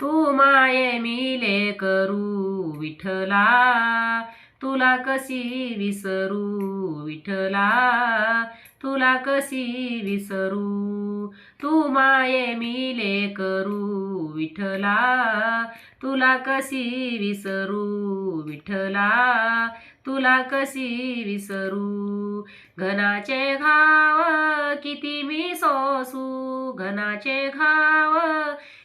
तू माये मिले करू विठ्ठला, तुला कशी विसरू विठ्ठला, तुला कशी विसरू. तू माये मिले करू विठ्ठला, तुला कशी विसरू विठ्ठला, तुला कशी विसरू. घनाचे घाव किती मी सोसू, घनाचे घाव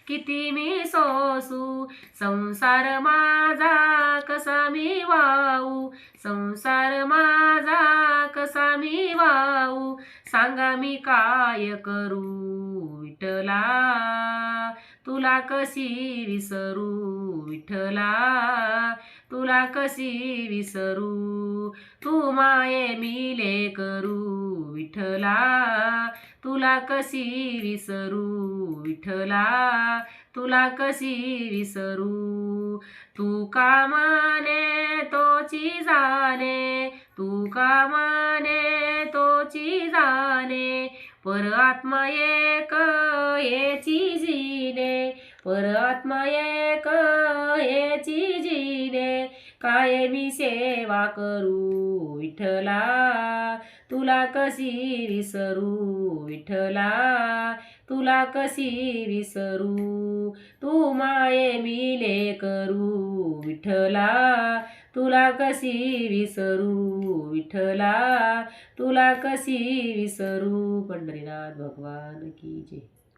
किती मी सोसू. संसार माझा कसा मी वाहू, संसार माझा कसा मी वाहू. सांगा मी काय करू विठ्ठला, तुला कशी विसरू विठ्ठला, तुला कशी विसरू. तू माये मिले करू विठ्ठला, तुला कशी विसरू विठ्ठला, तुला कशी विसरू. तू का माने तोची जाणे, तू का माने तोची जाणे. पर आत्मा एक हेची जीने, पर आत्मा एक हेची जीने. काय मी सेवा करू विठ्ठला, तुला कशी विसरू विठ्ठला, तुला कशी विसरू. तू माये मिले करू विठ्ठला, तुला कशी विसरू विठ्ठला, तुला कशी विसरू. पंढरीनाथ भगवान की जय.